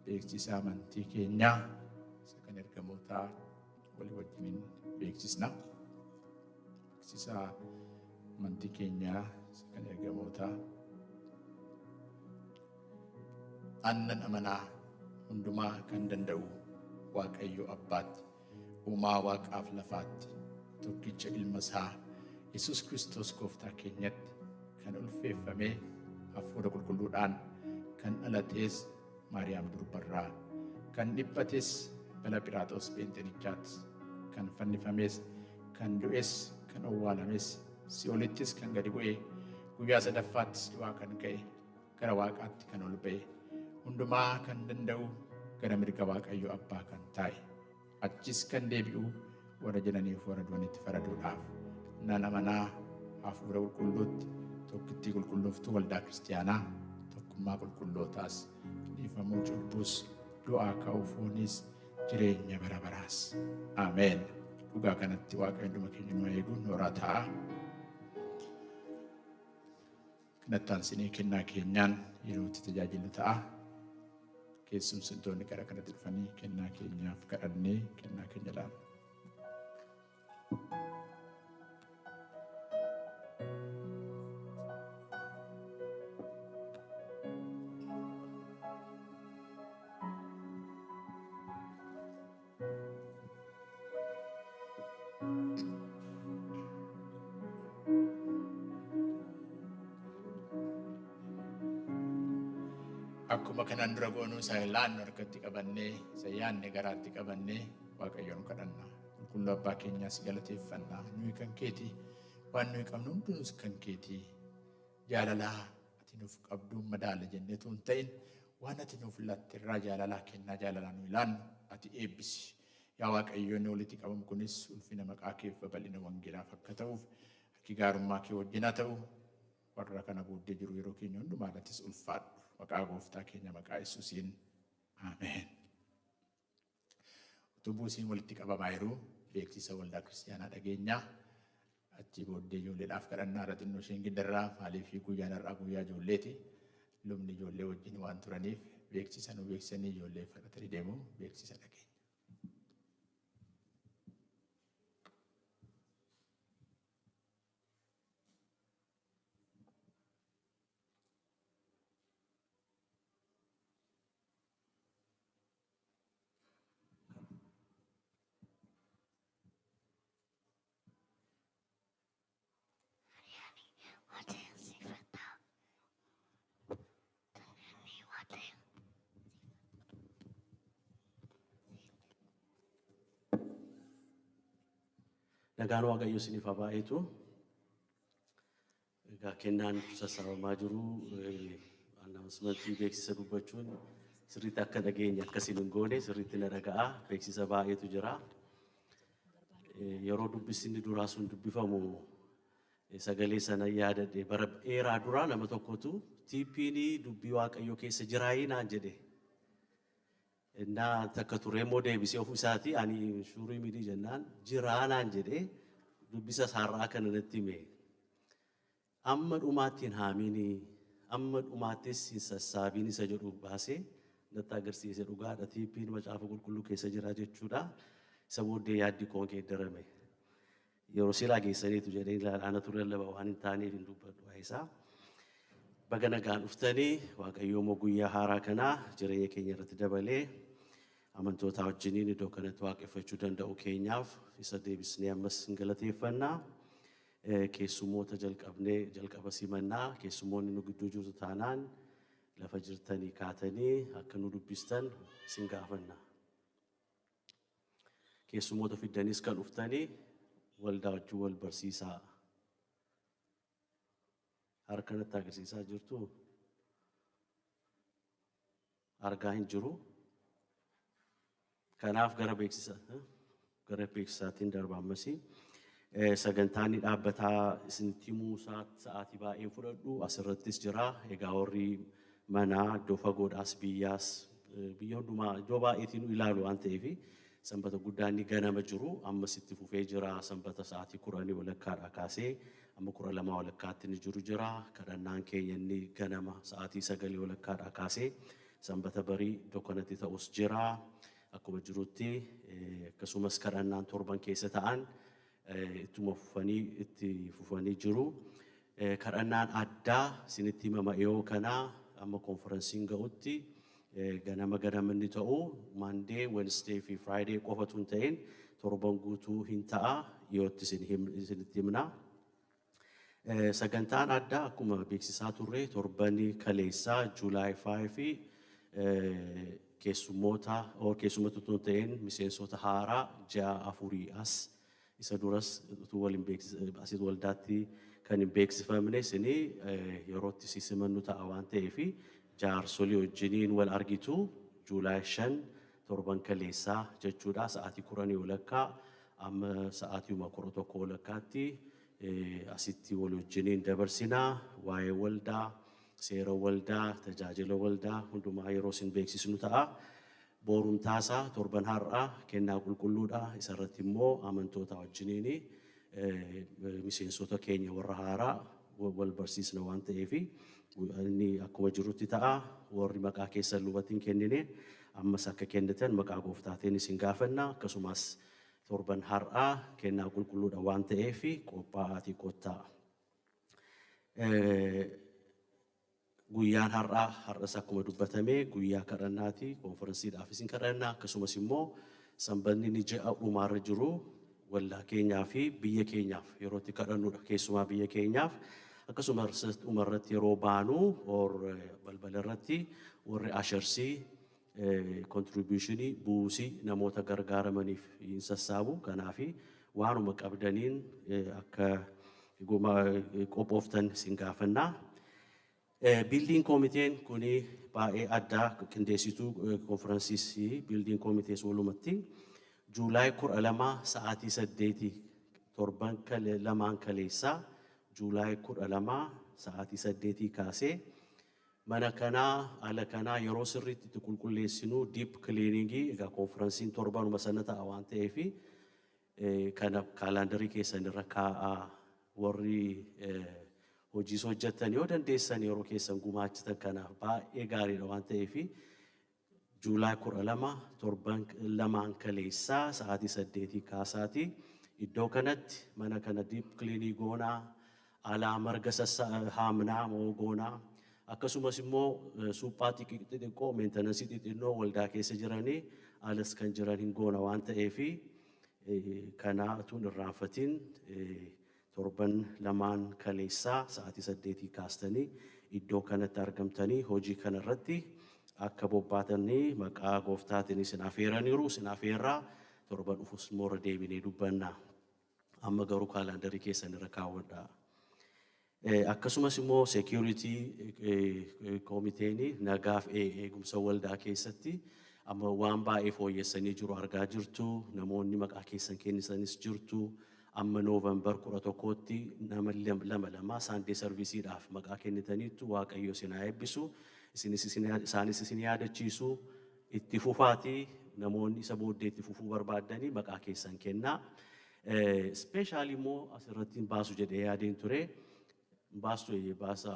beeksisa amantii keenyaa isa kan ergamootaa walii wajjiniin beeksisna. Beeksisa amantii keenyaa isa kan ergamootaa. Annan amanaa hundumaa kan danda'u Waaqayyo Abbaatti, uumaa waaqaaf lafaatti, tokkicha ilma isaa Yesuus Kiristoos gooftaa keenyatti kan ulfeeffamee hafuura qulqulluudhaan kan dhalatees Maariyaam durbarraa, kan dhiphates bala Philaaxoos Pheenxenichaatti, kan fannifames, kan du'es, kan awwaalames, si'oolittis kan gadi bu'ee, guyyaa sadaffaattis du'aa kan ka'e, gara waaqaatti kan ol ba'e, hundumaa kan danda'u gara mirga Waaqayyo Abbaa kan taa'e, achis kan deebi'u warra jedhaniif warra du'anitti faraduudhaaf. Nan amanaa hafuura qulqulluutti, tokkittii qulqullooftuu waldaa kiristaanaa, tokkummaa qulqullootaas, dhiifamuu cubbuus, du'aa ka'uu fooniis, jireenya bara baraas. Ameen. Dhugaa kanatti Waaqayyo hunduma keenya nu eegu nooraa ta'a. Kanattaan sinii kennaa keenyaan yeroo itti tajaajilu ta'a. Keessumsitoonni gara kanatti dhufanii kennaa keenyaaf kadhannee kennaa keenya laala. Akkuma kanaan dura goonuu isaa ilaannu harkatti qabannee, isa yaanne garaatti qabannee Waaqayyoon kadhanna. Qulqulluu Abbaa keenyaas galateeffannaa. Nuyi kan keeti, waan nuyi qabnu hundinuus kan keeti. Jaalalaa ati nuuf qabduun madaala jenneetu hin ta'in, waan ati nuuf latte irraa jaalalaa kennaa jaalalaa nu ilaannu ati eebbisi. Yaa Waaqayyoon walitti qabamu kunis ulfina maqaa keef babal'ina wangeelaaf akka ta'uuf, harki gaarummaa kee wajjin haa ta'u, warra kana booddee jiru yeroo keenya hundumaattis ulfaadhu. Maqaa gooftaa keenya maqaa Yesuusiin. Ameen. Utuu buusiin walitti qabamaa jiru beeksisa waldaa kiristaanaa dhageenyaa. Achi booddee ijoolleedhaaf kadhannaa irra xinnoo isheen giddarraa maaliif guyyaan har'aa guyyaa ijoolleeti. Lubni ijoollee wajjin waan turaniif beeksisa nu beeksisanii ijoollee fudhatanii deemu beeksisa dhageenya. Nagaan Waaqayyo isiniif haa baay'atu. Egaa kennaan sassaabamaa jiru announcement beeksisa dubbachuun sirriitti akka dhageenya akkasiin hin goone sirriitti na dhaga'a. Beeksisa baay'eetu jira. Yeroo dubbisni duraa sun dubbifamu sagalee sana yaadadhe bara dheeraa duraa nama tokkotu TP'n dubbii Waaqayyo keessa jiraayii naan jedhe. Innaa takka turee immoo deebisee of isaati ani shuurii midii jennaan jiraanaan jedhee dubbisa saarraa kana natti hime. Amma dhumaatti hin haamiini, amma dhumaattis hin sassaabiin isa jedhu baasee natti agarsiise dhugaadha. TP'n macaafa qulqulluu keessa jira jechuudha. Isa booddee yaaddi koon geeddarame. Yeroo silaa geessaniitu jedhee ilaalaana ture laba waan hin taaneef hin dubbadhu isaa. Baga nagaan dhuftanii Waaqayyo immoo guyyaa haaraa kanaa jireenya keenya irratti dabalee amantoota wajjiniin iddoo kanatti waaqeffachuu danda'u keenyaaf isa deebisnee ammas hin galateeffannaa. Keessummoota jalqaba simannaa keessummoonni nu gidduu jiru taanaan lafa jirtanii kaatanii akka nu dubbistan isin gaafanna. Keessummoota fiddanis kan dhuftanii waldaa wajjin wal barsiisaa. Harka natti agarsiisaa jirtu argaa hin jiru. Kanaaf gara beeksisaatiin darbaammasii. Sagantaan dhaabbataa isinitti himuu sa'aatii baay'een fudhadhu asirrattis jira. Egaa warri manaa iddoo fagoodhaas biyya hundumaa iddoo baay'eetiin ilaalu waan ta'eef sanbata guddaa inni ganama jiru ammas itti fufee jira. Sanbata sa'aatii 10 walakkaadhaa kaasee amma 12 walakkaatti inni jiru jira. Kadhannaan keenya inni ganama sa'aatii 9 walakkaadhaa kaasee sanbata barii iddoo kanatti ta'us jira. Akkuma jirutti akkasumas kadhannaan torban keessa ta'an itti fufanii jiru. Kadhannaan addaa isinitti himama dhiyoo kanaa amma konferensiin ga'utti ganama inni ta'u Monday, Wednesday fi Friday qofatu hin ta'in torban guutuu hin ta'a dhiyootti isinitti himna. Sagantaan addaa akkuma beeksisaa turre torbanii kaleessaa July 5 fi keessummoota hin ta'in miseensota haaraa 6 as isa duras utuu waliin asitti waldaatti kan hin beeksifamne isinii yerootti simannu ta'a waan ta'eef jaarsolii wajjiniin wal argitu Juulaay 5 torban kaleessaa jechuudha sa'aatii 10 walakkaa amma sa'aatii 11 walakkaatti asitti wal wajjiniin dabarsinaa waa'ee waldaa seera waldaa tajaajila waldaa hundumaa yeroo isin beeksisnu ta'a. Boorumtaasaa torban har'aa kennaa qulqulluudha. Isarratti immoo amantoota wajjiniin miseensota keenya warra haaraa wal barsiisna waan ta'eef inni akkuma jirutti ta'a. Warri maqaa keessan lubatiin kennine ammas akka kennitan maqaa gooftaatiin isin gaafanna. Akkasumas torban har'aa kennaa qulqulluudha waan ta'eef qophaa'aatii kottaa. Guyyaan har'as akkuma dubbatame guyyaa kadhannaati konferensiidhaaf isin kadhannaa akkasumas immoo sanbanni ni ji'a dhumaarra jiru waldaa keenyaa fi biyya keenyaaf yeroo itti kadhannudha keessumaa biyya keenyaaf akkasumas dhumarratti yeroo baanu balbala irratti warri asharsii contributionii buusii namoota gargaaramaniif hin sassaabu kanaaf waanuma qabdaniin akka qophooftan isin gaafannaa. Building komiteen kuni baay'ee addaa qindeessituu konferensii building komitees walumatti Juulaay 12 sa'aatii 8 torban lamaan kaleessaa Juulaay 12 sa'aatii 8 kaasee mana kanaa ala kanaa yeroo sirriitti itti qulqulleessinu deep cleaningii egaa konferensiin torbanuma sana ta'a waan ta'eef kana kaalandarii keessan irra kaa'aa warri hojii hojjetan yoo dandeessan yeroo keessan gumaachitan kanaaf baay'ee gaariidha waan ta'eef Juulaay 12 torban lamaan kaleessaa sa'aatii 8 kaasaati iddoo kanatti mana kana deep cleaning goonaa alaa marga haamnaa moo goonaa akkasumas immoo suphaa xixiqqoo meentanansii xixinnoo waldaa keessa jiranii alas kan jiran hin goona waan ta'eef kana utuu irraanfatiin torban lamaan kaleessaa sa'aatii 8 kaastanii iddoo kanatti argamtanii hojii kanarratti akka bobbaatanii maqaa gooftaatiin isin afeeraniiru isin afeerraa torban dhufus moora deebinee dubbanna amma garuu kaalandarii keessan irra kaawwadhaa. Akkasumas immoo security komiteeni nagaaf eegumsa waldaa keessatti amma waan baay'ee fooyyessanii jiru argaa jirtu namoonni maqaa keessan kennisanis jirtu. Amma Noovembar 11tti nama lama saandee sarviisiidhaaf maqaa kennitaniitu waaqayyo isin haa eebbisu isaanis isin yaadachiisu itti fufaatii namoonni isa booddee itti fufuu barbaadanii maqaa keessan kennaa. Speeshaalii immoo asirratti baasu jedhee yaadeen ture baasa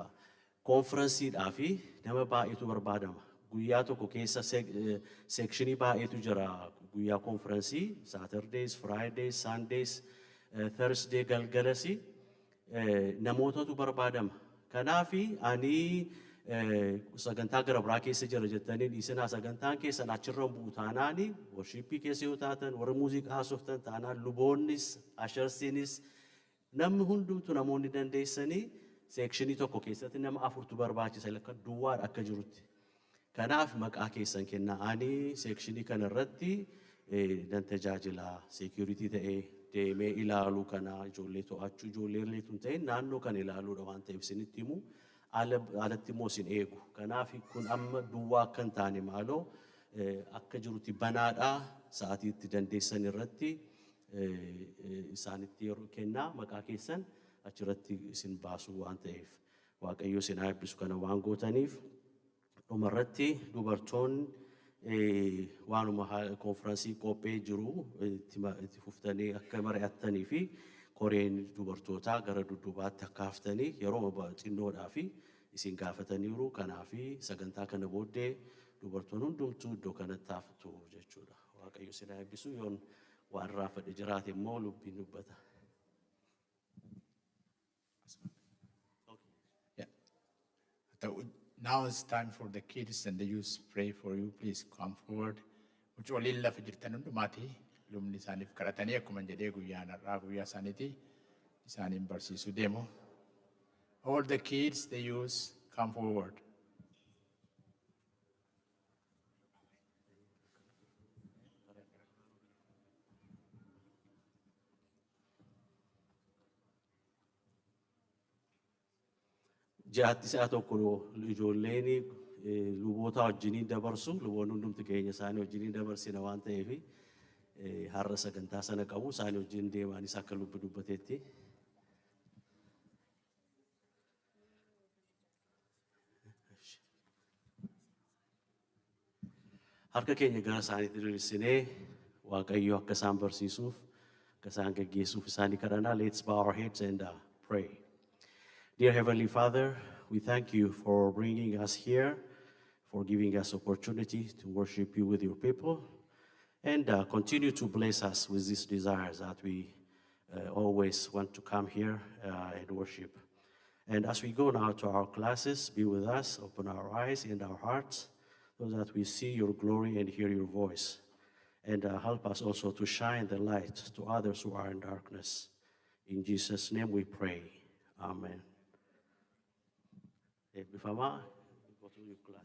konferensiidhaaf nama baay'eetu barbaadama. Guyyaa tokko keessa seekshinii baay'eetu jira guyyaa konferensii Saturdays, Fridays, Sundays. Thursday galgalasi namootatu barbaadama. Kanaafi ani sagantaa gara biraa keessa jira jettanii dhiisinaa sagantaan keessan achirra bu'u taanaani worshippii keessa yoo taatan warra muuziqaa haasoftan taanaan luboonnis asharsiinis namni hundumtu namoonni dandeessanii seekshinii tokko keessatti nama 4tu barbaachisa lakka duwwaa akka jirutti. Kanaaf maqaa keessan kennaa ani seekshinii kana irratti dan tajaajila security ta'ee deemee ilaaluu kana ijoollee to'achuu ijoollee illee tun ta'e naannoo kan ilaaluudha waan ta'eef isinitti himu. Alatti immoo isin eegu. Kanaaf kun amma duwwaa akka hin taane maaloo akka jirutti banaadhaa sa'aatiitti dandeessan irratti isaanitti yeroo kennaa maqaa keessan achirratti isin baasuu waan ta'eef Waaqayyo isin haa eebbisu kana waan gootaniif dhumarratti dubartoonni waanuma konfiraansii qophee jiru itti fuftanii akka mari'attanii fi koreen dubartootaa gara dudduubaatti akka haftanii yeroo xinnoodhaa fi isin gaafataniiru kanaa fi sagantaa kana booddee dubartoonni hundumtuu iddoo kanatti haftu jechuudha. Waaqayyo isin haa eebbisu yoon waan raafadhe jiraate immoo lubbiin dubbata. Now it's time for the kids and the youth pray for you. Please come forward. Mucooliin lafa jirtan hundumaati lubni isaaniif kadhatanii akkuma jedhee guyyaan har'aa guyyaa isaaniiti isaaniin barsiisuu deemu. All the kids, the youth, come forward. Jaatti isaa tokko ijoolleen luboota wajjiniin dabarsu luboonni hundumti keenya isaanii wajjiniin dabarsina waan ta'eef har'a sagantaa sana qabu isaanii wajjin deemaanis akka lubbi dubbateetti. Harka keenya gara isaaniitti diriirsinee Waaqayyo akka isaan barsiisuuf akka isaan gaggeessuuf isaanii kadhannaa. Let's bow our heads and pray. Dear Heavenly Father, we thank you for bringing us here, for giving us opportunity to worship you with your people, and continue to bless us with these desires that we always want to come here and worship. And as we go now to our classes, be with us, open our eyes and our hearts, so that we see your glory and hear your voice. And help us also to shine the light to others who are in darkness. In Jesus' name we pray. Amen. Bifama, go to your class.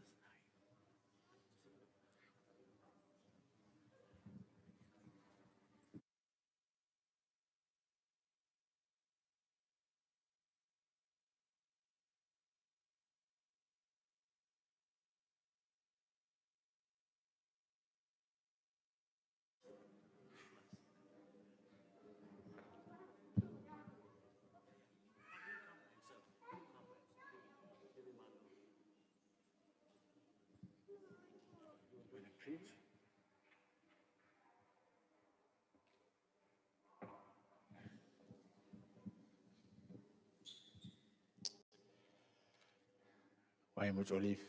Waa'ee mucooliif